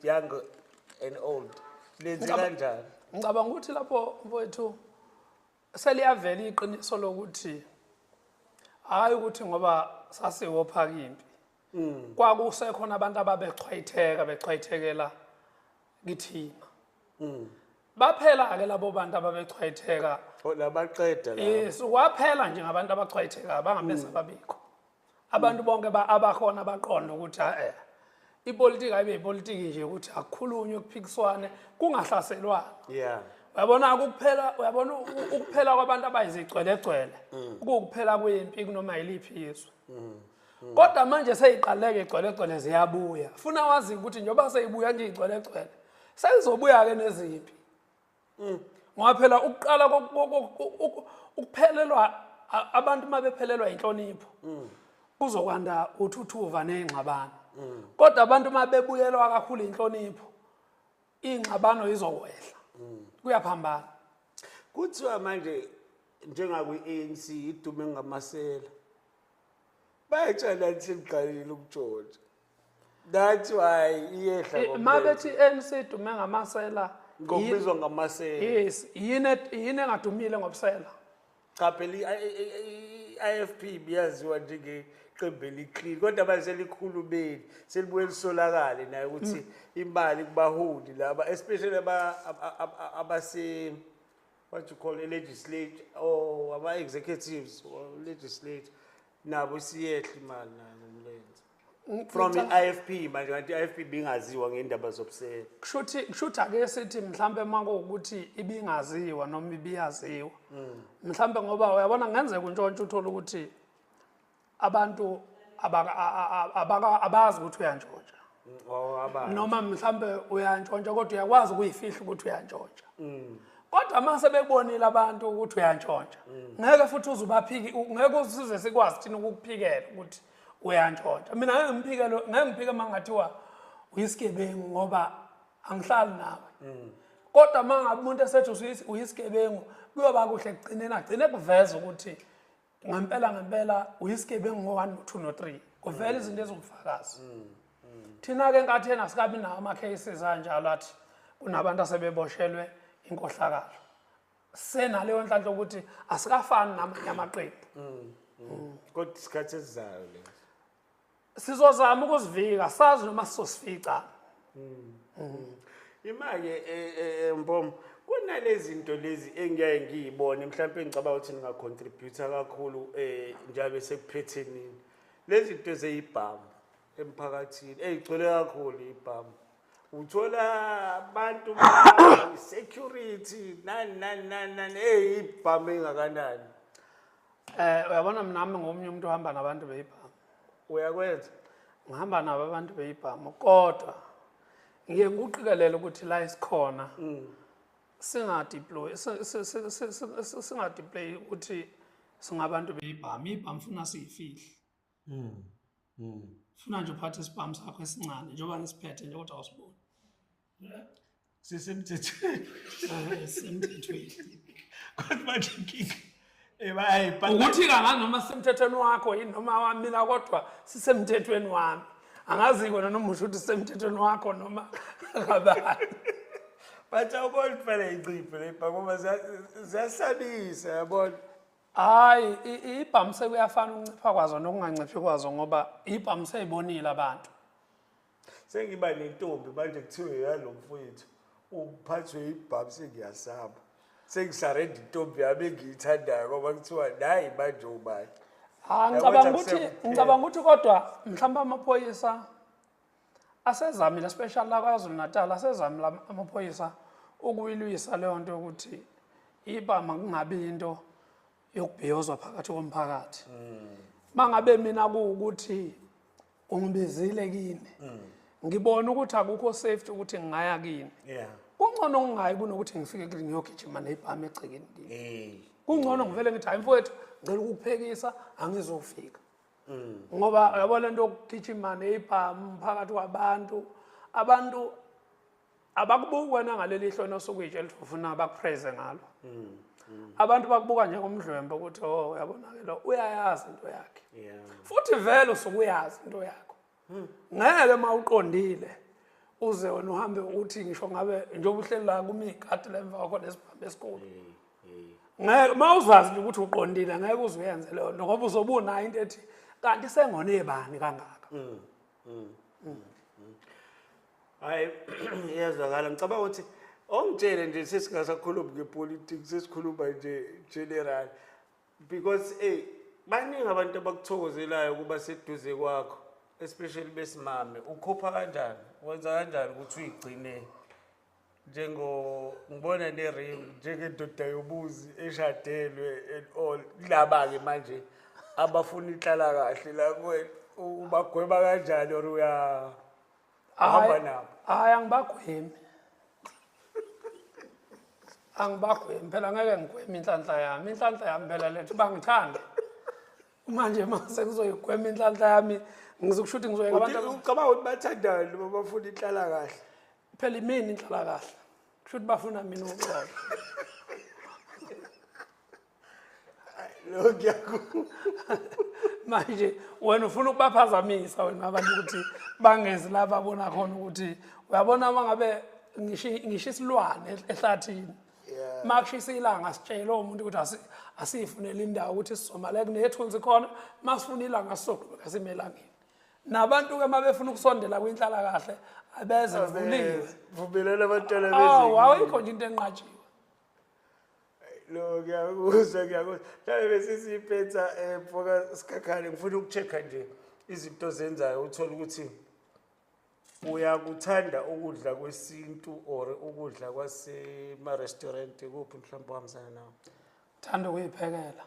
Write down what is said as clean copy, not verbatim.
young and old lenze kanjani ngicabanga ukuthi lapho mfowethu seliyavela iqiniso lokuthi hayi ukuthi ngoba sasiwopha impi kwakusekhona abantu bechwayithekela kithina baphela ke labo bantu ababechwayitheka labaqeda la yes kwaphela nje ngabantu abachwayitheka bangamesa babikho abantu bonke abakhona baqonda ukuthi ipolitiki ayibe ipolitiki nje ukuthi akukhulunywe kuphikiswane kungahlaselwana yeah uyabona ukuphela kwabantu abayizigcwelegcwele ukuphela kwempi kunoma yiliphi izwe kodwa manje seyiqaleke igcwelegcwele ziyabuya funa wazi ukuthi njoba seyibuya nje igcwelegcwele seyizobuya ke neziphi ngoba phela ukuqala ukuphelelwa abantu mabephelelwa inhlonipho kuzokwanda uthuthuva nezingxabano kodwa abantu mabebuyelwa kakhulu inhlonipho ingxabano izokwehla kuyaphambana kuthiwa manje njengakwi-ANC idume ngamasela bayatshela nje siqalile ukujona that's why iyehla mabethi ANC idume ngamasela ngokubizwa ngamasela yes yini engadumile ngobusela cha phela i-IFP biyaziwa njengeqembu eliclean kodwa manje selikhulumeni selibuye lisolakale naye ukuthi imali kubaholi laba especially abase what you call a legislature or ama-executives or legislature nabo siyehla imali ngomlenze from i-IFP manje kanti i-IFP bingaziwa ngendaba zobusela kushuthi ake sithi mhlambe makuwukuthi ibingaziwa noma ibiyaziwa mhlambe ngoba uyabona ngenzeka untshontsho uthola ukuthi abantu abazi ukuthi uyantshontsha noma mhlambe uyantshontsha kodwa uyakwazi ukuyifihla ukuthi uyantshontsha kodwa mase bebonile abantu ukuthi uyantshontsha ngeke futhi uzubaphiki ngeke usize sikwazi thina ukukuphikela ukuthi uyantshontsha mina ngeke ngiphike mangathiwa uyisigebengu ngoba angihlali nawe kodwa mangabe umuntu esethi uyisigebengu kuyoba kuhle kugcinena agcine kuveza ukuthi ngempela uyisigebengu ngo1 no2 no3 kuvela izinto ezokufakaza thina ke ngathena sikabi nawo ama cases kanjalo athi kunabantu asebeboshelwe inkohlakalo senaleyo nhlanhla ukuthi asikafani namanye amaqembu kodwa isikhathi esizayo le sizozama ukuzivika sazi noma sizosifica imake Mpoma kunalezi zinto lezi engiyaye ngiyibone mhlawumbe ngicabanga ukuthi ningacontributor kakhulu njalo sekuphetheni lezi zinto ezeyibhamu emphakathini ezigcwele kakhulu ibhamu uthola abantu security nani ibhamu engakanani uyabona nami ngomunye umuntu ohamba nabantu beyibhamu uyakwenza ngihamba nabo abantu beyibhamu kodwa ngiye nguqikelele ukuthi la isikhona singadeploy ukuthi singabantu beyibhamu ibhamu funa siyifihle funa nje uphathe isibhamu sakho esincane njengoba nisiphethe nje kodwa awusiboni sisemthethweni kodwa manje ukuthi kangani noma sisemthethweni wakho yini noma wamina kodwa sisemthethweni wami angazi kona noma usho ukuthi sisemthethweni wakho noma kabani bathi awubona phela inciphe lepha ngoba ziyasabisa yabona hayi ibhamu sekuyafana ukuncipha kwazo nokunganciphi kwazo ngoba ibhamu seyibonile abantu sengiba nentombi manje kuthiwe yalo mfowethu uphathwe ibhamu sengiyasaba sengisarenda intombi yami engiyithandayo ngoba kuthiwa nayi manje ubani ngicabanga ukuthi kodwa mhlawumbe amaphoyisa asezamile especially la KwaZulu Natal asezamile amaphoyisa ukuyilwisa leyo nto ukuthi ibhamu kungabi into yokubhiyozwa phakathi komphakathi mangabe mina kuukuthi ungibizile kini ngibona ukuthi akukho safety ukuthi ngingaya kini kungcono ngingayi kunokuthi ngifike kini ngiyogijima nebhamu egcekeni kungcono ngivele ngithi hayi mfowethu ngicela ukukuphekisa angizofika ngoba uyabona into yokugijima nebhamu phakathi kwabantu abantu abakubuki wena ngaleli hlono sokuyitshela ukuthi ufuna bakupraise ngalo abantu bakubuka njengomdlwembe ukuthi oh uyabona ke lo uyayazi into yakhe futhi vele usukuyazi into yakho ngeke mawuqondile uze wena uhambe uthi ngisho ngabe njengoba uhleli la kuma igadi lemva kwakho lesibhambe esikhulu ngeke mawuzazi nje ukuthi uqondile ngeke uzuyenze leyo nto ngoba uzobunayo into ethi kanti sengone bani kangaka. Hayi iyazwakala ngicabanga ukuthi ongitshele nje sesingasakhulumi ngepolitics sesikhuluma nje general because baningi abantu abakuthokozelayo kuba seduze kwakho especially besimame ukhopha kanjani wenza kanjani ukuthi uyigcine ngibona neRing njengendoda yobuzi eshadelwe and all laba ke manje abafuna inhlala kahle la kuwena ubagweba kanjani or uhamba nabo? Hayi angibagwemi. Angibagwemi phela ngeke ngigweme inhlanhla yami. Inhlanhla yami phela lethu bangithanda. Manje mase kuzoyigwema inhlanhla yami ngizokusho ukuthi ngizoyeka abantu ucabanga ukuthi bathandani noma bafuna inhlala kahle? Phela imini inhlala kahle. Kusho ukuthi bafuna mina uxolo. Lokho manje wena ufuna ukubaphazamisa wena abantu ukuthi bangezi la babona khona ukuthi uyabona mangabe ngisho isilwane ehlathini makushisa ilanga sitshela umuntu ukuthi asifunele indawo ukuthi sizomala kunethunzi khona masifuna ilanga sizoqhubeka simelangeni nabantu ke mabefuna ukusondela kwinhlala kahle abeze vuliwe vumelana abantwana bezwe awuyikho nje into enqatshiwe. Lo ngiyakuzwa mhlawumbe besisiphetha mfoka Sikhakhane ngifuna ukuchecka nje izinto zenzayo uthola ukuthi uyakuthanda ukudla kwesintu or ukudla kwasema restaurant kuphi mhlawumbe uhambisana nawo? Thanda ukuyiphekela.